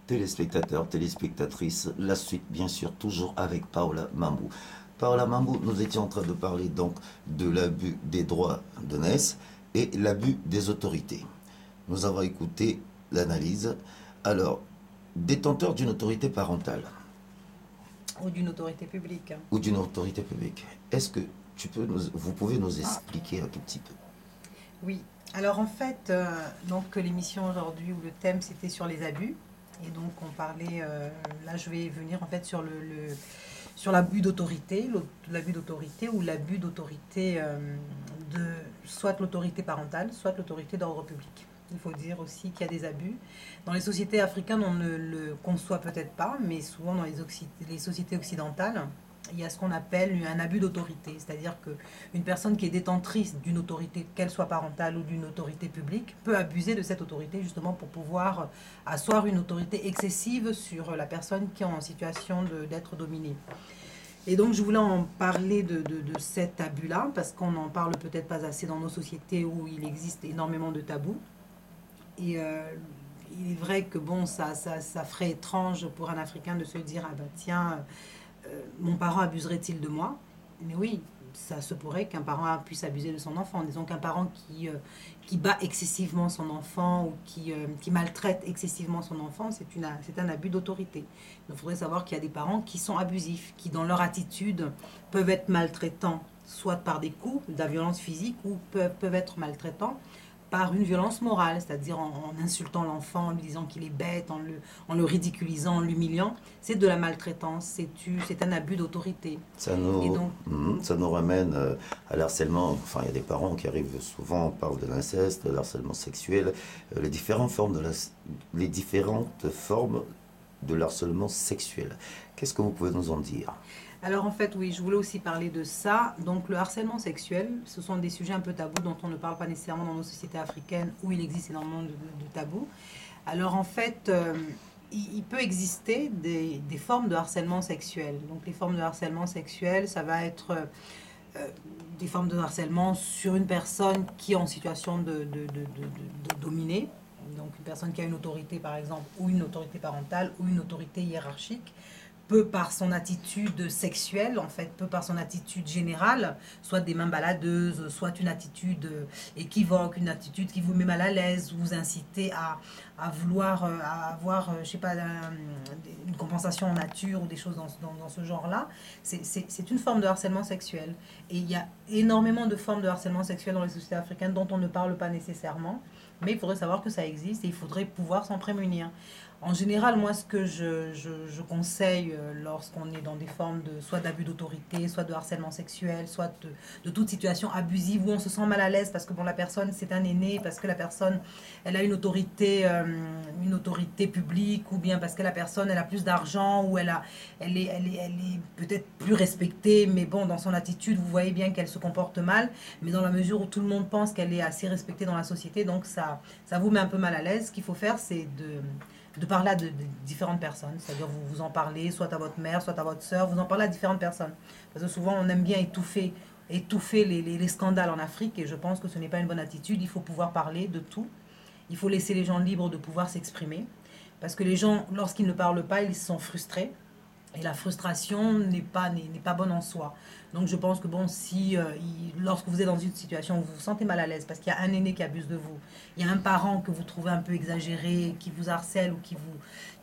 Téléspectateurs, téléspectatrices, la suite bien sûr toujours avec Paola Mambou. Paola Mambou, nous étions en train de parler donc de l'abus des droits de naissance et l'abus des autorités. Nous avons écouté l'analyse. Alors, détenteur d'une autorité parentale Ou d'une autorité publique. ou d'une autorité publique, est-ce que vous pouvez nous expliquer un tout petit peu? Oui. Alors en fait, donc l'émission aujourd'hui où le thème c'était sur les abus. Et donc on parlait, là je vais venir en fait sur sur l'abus d'autorité ou l'abus d'autorité de soit l'autorité parentale, soit l'autorité d'ordre public. Il faut dire aussi qu'il y a des abus. Dans les sociétés africaines, on ne le conçoit peut-être pas, mais souvent dans les sociétés occidentales, il y a ce qu'on appelle un abus d'autorité. C'est-à-dire qu'une personne qui est détentrice d'une autorité, qu'elle soit parentale ou d'une autorité publique, peut abuser de cette autorité justement pour pouvoir asseoir une autorité excessive sur la personne qui est en situation d'être dominée. Et donc, je voulais en parler de cet abus-là, parce qu'on n'en parle peut-être pas assez dans nos sociétés où il existe énormément de tabous. Et il est vrai que bon, ça ferait étrange pour un Africain de se dire, ah bah tiens, mon parent abuserait-il de moi? Mais oui, ça se pourrait qu'un parent puisse abuser de son enfant. Disons qu'un parent qui bat excessivement son enfant ou qui maltraite excessivement son enfant, c'est un abus d'autorité. Il faudrait savoir qu'il y a des parents qui sont abusifs, qui dans leur attitude peuvent être maltraitants, soit par des coups, de la violence physique, ou peuvent être maltraitants par une violence morale, c'est-à-dire en insultant l'enfant, en lui disant qu'il est bête, en le ridiculisant, en l'humiliant. C'est de la maltraitance, c'est un abus d'autorité. Ça Et nous, donc, ça nous ramène à l'harcèlement. Enfin, il y a des parents qui arrivent souvent, on parle de l'inceste, de l'harcèlement sexuel, les différentes formes de l'harcèlement sexuel. Qu'est-ce que vous pouvez nous en dire? alors en fait, oui, je voulais aussi parler de ça. Donc le harcèlement sexuel, ce sont des sujets un peu tabous dont on ne parle pas nécessairement dans nos sociétés africaines où il existe énormément de tabous. Alors en fait, il peut exister des formes de harcèlement sexuel. Donc les formes de harcèlement sexuel, ça va être des formes de harcèlement sur une personne qui est en situation de dominer. Donc une personne qui a une autorité par exemple, ou une autorité parentale, ou une autorité hiérarchique, peut par son attitude sexuelle, en fait, peut par son attitude générale, soit des mains baladeuses, soit une attitude équivoque, une attitude qui vous met mal à l'aise, vous inciter à vouloir à avoir, je sais pas, une compensation en nature ou des choses dans ce genre-là. C'est une forme de harcèlement sexuel. Et il y a énormément de formes de harcèlement sexuel dans les sociétés africaines dont on ne parle pas nécessairement, mais il faudrait savoir que ça existe et il faudrait pouvoir s'en prémunir. En général, moi, ce que je conseille lorsqu'on est dans des formes de soit d'abus d'autorité, soit de harcèlement sexuel, soit de toute situation abusive où on se sent mal à l'aise parce que bon, la personne, c'est un aîné, parce que la personne, elle a une autorité publique, ou bien parce que la personne, elle a plus d'argent, ou elle est peut-être plus respectée, mais bon, dans son attitude, vous voyez bien qu'elle se comporte mal, mais dans la mesure où tout le monde pense qu'elle est assez respectée dans la société, donc ça vous met un peu mal à l'aise. Ce qu'il faut faire, c'est de parler à de différentes personnes. C'est-à-dire vous en parlez soit à votre mère, soit à votre soeur, vous en parlez à différentes personnes. Parce que souvent on aime bien étouffer les scandales en Afrique et je pense que ce n'est pas une bonne attitude. Il faut pouvoir parler de tout. Il faut laisser les gens libres de pouvoir s'exprimer. Parce que les gens, lorsqu'ils ne parlent pas, ils sont frustrés. Et la frustration n'est pas bonne en soi. Donc je pense que bon, si lorsque vous êtes dans une situation où vous vous sentez mal à l'aise parce qu'il y a un aîné qui abuse de vous, il y a un parent que vous trouvez un peu exagéré, qui vous harcèle ou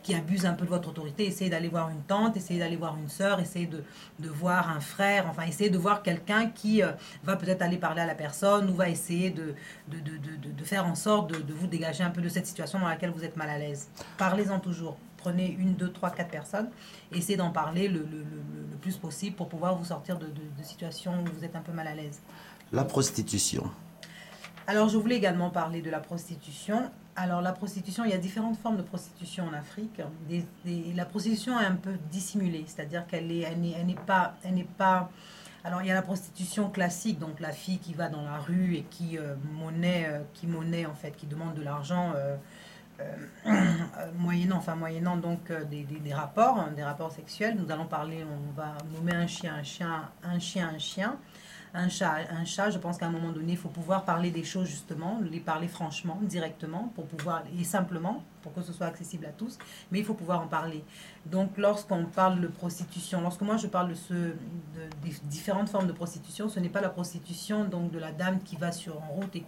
qui abuse un peu de votre autorité, essayez d'aller voir une tante, essayez d'aller voir une sœur, essayez de voir un frère, enfin essayez de voir quelqu'un qui va peut-être aller parler à la personne ou va essayer de faire en sorte de vous dégager un peu de cette situation dans laquelle vous êtes mal à l'aise. Parlez-en toujours. Prenez une, deux, trois, quatre personnes, essayez d'en parler le plus possible pour pouvoir vous sortir de situations où vous êtes un peu mal à l'aise. La prostitution. Alors, je voulais également parler de la prostitution. Alors, la prostitution, il y a différentes formes de prostitution en Afrique. La prostitution est un peu dissimulée, c'est-à-dire elle n'est pas. Alors, il y a la prostitution classique, donc la fille qui va dans la rue et qui monnaie en fait, qui demande de l'argent. Moyennant donc des rapports, hein, des rapports sexuels. Nous allons parler, on va nommer un chien un chien, un chien un chien. un chat, je pense qu'à un moment donné, il faut pouvoir parler des choses justement, les parler franchement, directement, pour pouvoir, et simplement, pour que ce soit accessible à tous, mais il faut pouvoir en parler. Donc lorsqu'on parle de prostitution, lorsque moi je parle des différentes formes de prostitution, ce n'est pas la prostitution donc de la dame qui va en route et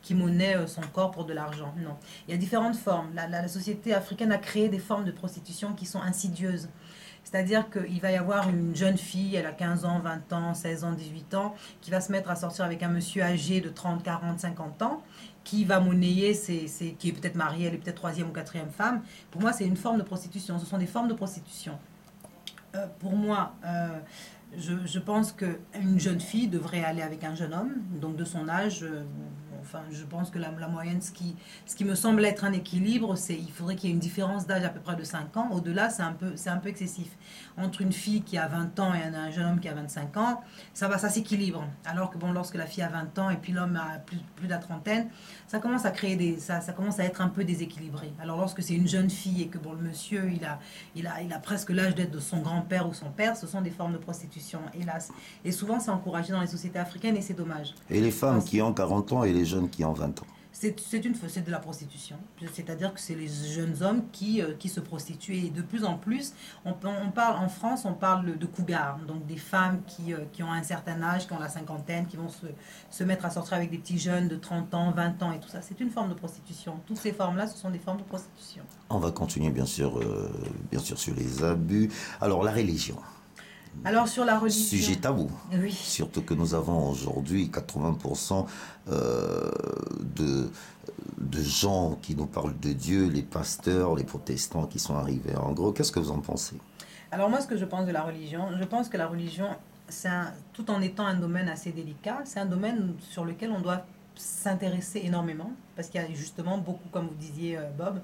qui monnaie son corps pour de l'argent. Non. Il y a différentes formes. La société africaine a créé des formes de prostitution qui sont insidieuses. C'est-à-dire qu'il va y avoir une jeune fille, elle a 15 ans, 20 ans, 16 ans, 18 ans, qui va se mettre à sortir avec un monsieur âgé de 30, 40, 50 ans, qui va monnayer, qui est peut-être mariée, elle est peut-être troisième ou quatrième femme. Pour moi, c'est une forme de prostitution. Ce sont des formes de prostitution. Pour moi, je pense qu'une jeune fille devrait aller avec un jeune homme, donc de son âge. Enfin, je pense que la moyenne, ce qui me semble être un équilibre, c'est il faudrait qu'il y ait une différence d'âge à peu près de 5 ans. Au-delà, c'est un peu excessif. Entre une fille qui a 20 ans et un jeune homme qui a 25 ans, ça s'équilibre. Alors que bon, lorsque la fille a 20 ans et puis l'homme a plus de la trentaine, ça commence à créer ça commence à être un peu déséquilibré. Alors lorsque c'est une jeune fille et que bon, le monsieur, il a presque l'âge d'être de son grand-père ou son père, ce sont des formes de prostitution, hélas. Et souvent, c'est encouragé dans les sociétés africaines et c'est dommage. Et les femmes qui ont 40 ans et les jeunes qui ont 20 ans. C'est de la prostitution. C'est-à-dire que c'est les jeunes hommes qui se prostituent. Et de plus en plus, on parle, en France, on parle de cougars. Donc des femmes qui ont un certain âge, qui ont la cinquantaine, qui vont se mettre à sortir avec des petits jeunes de 30 ans, 20 ans et tout ça. C'est une forme de prostitution. Toutes ces formes-là, ce sont des formes de prostitution. On va continuer bien sûr sur les abus. Alors la religion. Alors sur la religion... Sujet tabou. Oui. Surtout que nous avons aujourd'hui 80% de gens qui nous parlent de Dieu, les pasteurs, les protestants qui sont arrivés. En gros, qu'est-ce que vous en pensez? Alors moi, ce que je pense de la religion, je pense que la religion, tout en étant un domaine assez délicat, c'est un domaine sur lequel on doit s'intéresser énormément, parce qu'il y a justement beaucoup, comme vous disiez Bob,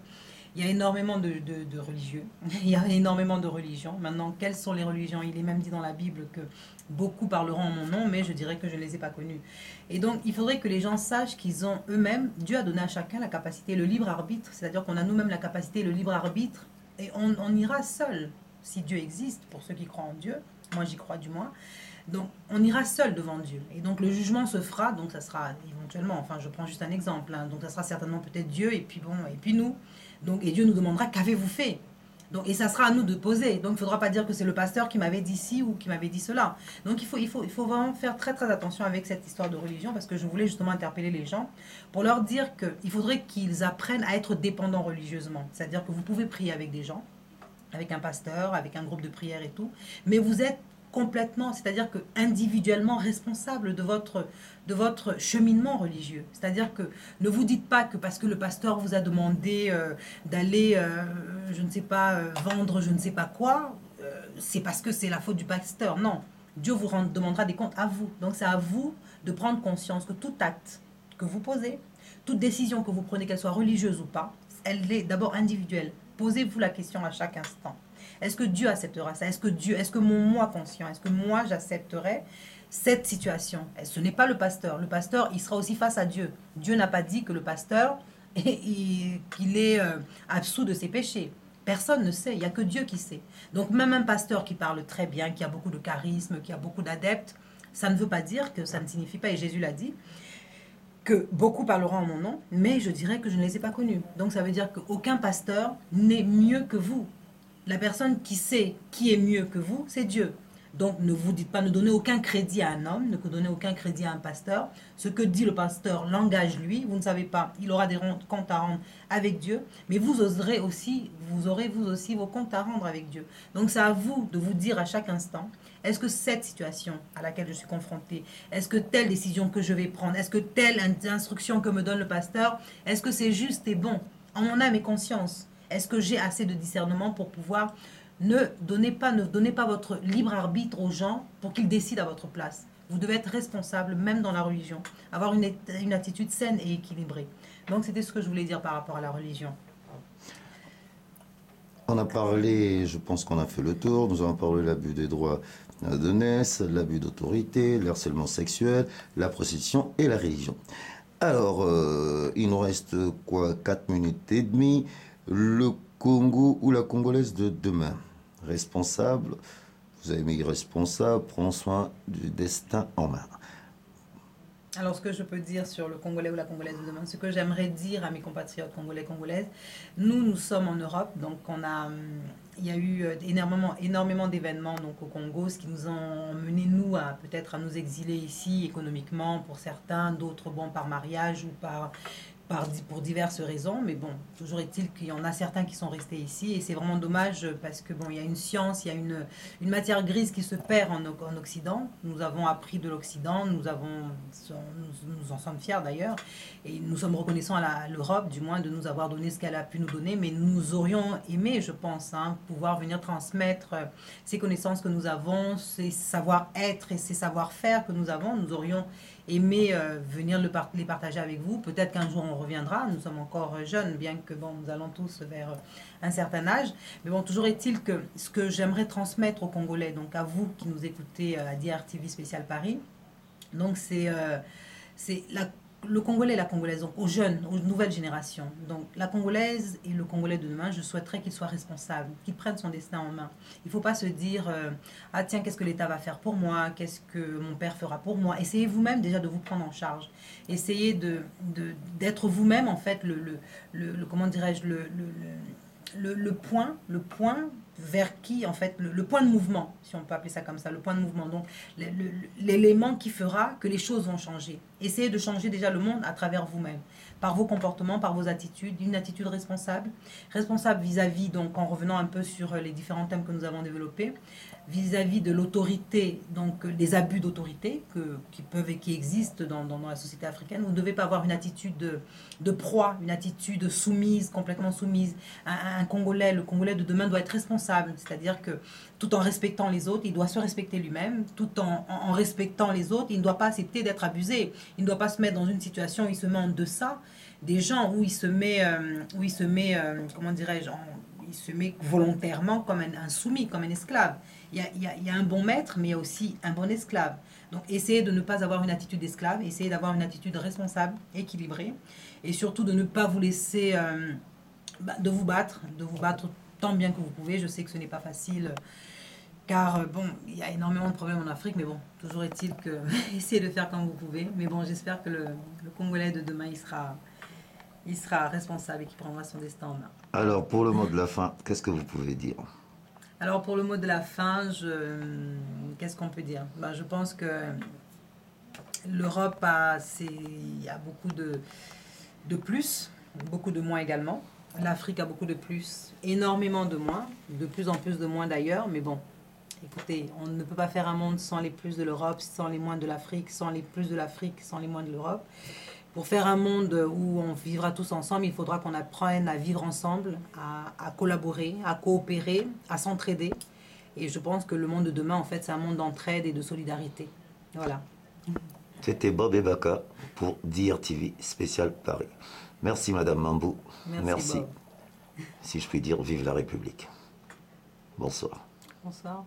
il y a énormément de religieux, il y a énormément de religions. Maintenant, quelles sont les religions? Il est même dit dans la Bible que beaucoup parleront en mon nom, mais je dirais que je ne les ai pas connues. Et donc, il faudrait que les gens sachent qu'ils ont eux-mêmes, Dieu a donné à chacun la capacité, le libre arbitre, c'est-à-dire qu'on a nous-mêmes la capacité, le libre arbitre, et on ira seul, si Dieu existe, pour ceux qui croient en Dieu, moi j'y crois du moins. Donc, on ira seul devant Dieu. Et donc, le jugement se fera, donc ça sera éventuellement, enfin, je prends juste un exemple, hein, donc ça sera certainement peut-être Dieu, et puis bon, et puis nous. Donc, et Dieu nous demandera, qu'avez-vous fait? Donc, et ça sera à nous de poser. Donc, il ne faudra pas dire que c'est le pasteur qui m'avait dit ci ou qui m'avait dit cela. Donc, il faut vraiment faire très, très attention avec cette histoire de religion, parce que je voulais justement interpeller les gens pour leur dire qu'il faudrait qu'ils apprennent à être dépendants religieusement. C'est-à-dire que vous pouvez prier avec des gens, avec un pasteur, avec un groupe de prière et tout, mais vous êtes complètement, c'est-à-dire que individuellement responsable de votre cheminement religieux. C'est-à-dire que ne vous dites pas que parce que le pasteur vous a demandé d'aller, je ne sais pas, vendre je ne sais pas quoi, c'est parce que c'est la faute du pasteur. Non, Dieu vous demandera des comptes à vous. Donc c'est à vous de prendre conscience que tout acte que vous posez, toute décision que vous prenez, qu'elle soit religieuse ou pas, elle est d'abord individuelle. Posez-vous la question à chaque instant. Est-ce que Dieu acceptera ça? Est-ce que mon moi conscient, est-ce que moi j'accepterai cette situation? Ce n'est pas le pasteur. Le pasteur, il sera aussi face à Dieu. Dieu n'a pas dit que le pasteur, qu'il est absous de ses péchés. Personne ne sait, il n'y a que Dieu qui sait. Donc même un pasteur qui parle très bien, qui a beaucoup de charisme, qui a beaucoup d'adeptes, ça ne veut pas dire que ça ne signifie pas, et Jésus l'a dit, que beaucoup parleront en mon nom, mais je dirais que je ne les ai pas connus. Donc ça veut dire qu'aucun pasteur n'est mieux que vous. La personne qui sait qui est mieux que vous, c'est Dieu. Donc ne vous dites pas, ne donnez aucun crédit à un homme, ne donnez aucun crédit à un pasteur. Ce que dit le pasteur l'engage lui, vous ne savez pas, il aura des comptes à rendre avec Dieu, mais vous aurez vous aussi vos comptes à rendre avec Dieu. Donc c'est à vous de vous dire à chaque instant, est-ce que cette situation à laquelle je suis confrontée, est-ce que telle décision que je vais prendre, est-ce que telle instruction que me donne le pasteur, est-ce que c'est juste et bon en mon âme et conscience? Est-ce que j'ai assez de discernement pour pouvoir ne donnez pas votre libre arbitre aux gens pour qu'ils décident à votre place. Vous devez être responsable, même dans la religion. Avoir une attitude saine et équilibrée. Donc, c'était ce que je voulais dire par rapport à la religion. On a parlé, je pense qu'on a fait le tour. Nous avons parlé de l'abus des droits de naissance, l'abus d'autorité, le harcèlement sexuel, la prostitution et la religion. Alors, il nous reste quoi, 4 minutes et demie. Le Congo ou la Congolaise de demain. Responsable, vous avez mis responsable, prend soin du destin en main. Alors, ce que je peux dire sur le Congolais ou la Congolaise de demain, ce que j'aimerais dire à mes compatriotes congolais, congolaises, nous sommes en Europe, donc il y a eu énormément d'événements donc au Congo, ce qui nous ont mené nous à peut-être à nous exiler ici économiquement pour certains, d'autres bon par mariage ou pour diverses raisons, mais bon, toujours est-il qu'il y en a certains qui sont restés ici et c'est vraiment dommage parce que bon, il y a une science, il y a une matière grise qui se perd en Occident. Nous avons appris de l'Occident, nous en sommes fiers d'ailleurs et nous sommes reconnaissants à l'Europe du moins de nous avoir donné ce qu'elle a pu nous donner, mais nous aurions aimé, je pense, hein, pouvoir venir transmettre ces connaissances que nous avons, ces savoir-être et ces savoir-faire que nous avons. Nous aurions aimé venir les partager avec vous. Peut-être qu'un jour on reviendra. Nous sommes encore jeunes, bien que bon, nous allons tous vers un certain âge. Mais bon, toujours est-il que ce que j'aimerais transmettre aux Congolais, donc à vous qui nous écoutez à DRTV Spécial Paris, donc c'est le Congolais et la Congolaise, donc aux jeunes, aux nouvelles générations. Donc la Congolaise et le Congolais de demain, je souhaiterais qu'ils soient responsables, qu'ils prennent son destin en main. Il ne faut pas se dire ah tiens, qu'est-ce que l'État va faire pour moi, qu'est-ce que mon père fera pour moi. Essayez vous-même déjà de vous prendre en charge. Essayez d'être vous-même en fait comment dirais-je le point vers qui, en fait, le point de mouvement, si on peut appeler ça comme ça, le point de mouvement. Donc, l'élément qui fera que les choses vont changer. Essayez de changer déjà le monde à travers vous-même, par vos comportements, par vos attitudes, une attitude responsable. Responsable vis-à-vis, donc en revenant un peu sur les différents thèmes que nous avons développés, vis-à-vis de l'autorité, donc des abus d'autorité qui peuvent et qui existent dans la société africaine. Vous ne devez pas avoir une attitude de proie, une attitude soumise, complètement soumise. Le Congolais de demain doit être responsable, c'est-à-dire que tout en respectant les autres, il doit se respecter lui-même, tout en respectant les autres, il ne doit pas accepter d'être abusé, il ne doit pas se mettre dans une situation où il se met en deçà des gens, où il se met comment dirais-je, il se met volontairement comme un soumis, comme un esclave. Il y a un bon maître, mais il y a aussi un bon esclave. Donc, essayez de ne pas avoir une attitude d'esclave, essayez d'avoir une attitude responsable, équilibrée, et surtout de ne pas vous laisser, de vous battre tant bien que vous pouvez. Je sais que ce n'est pas facile, car bon, il y a énormément de problèmes en Afrique, mais bon, toujours est-il que essayez de faire comme vous pouvez. Mais bon, j'espère que le Congolais de demain, il sera responsable et qu'il prendra son destin en main. Alors, pour le mot de la fin, qu'est-ce que vous pouvez dire? Alors, pour le mot de la fin, qu'est-ce qu'on peut dire? Je pense que l'Europe il y a beaucoup de plus, beaucoup de moins également. L'Afrique a beaucoup de plus, énormément de moins, de plus en plus de moins d'ailleurs, mais bon, écoutez, on ne peut pas faire un monde sans les plus de l'Europe, sans les moins de l'Afrique, sans les plus de l'Afrique, sans les moins de l'Europe. Pour faire un monde où on vivra tous ensemble, il faudra qu'on apprenne à vivre ensemble, à collaborer, à coopérer, à s'entraider. Et je pense que le monde de demain, en fait, c'est un monde d'entraide et de solidarité. Voilà. C'était Bob Ebaka pour DRTV Spécial Paris. Merci Madame Mambou. Merci. Bob. Si je puis dire, vive la République. Bonsoir. Bonsoir.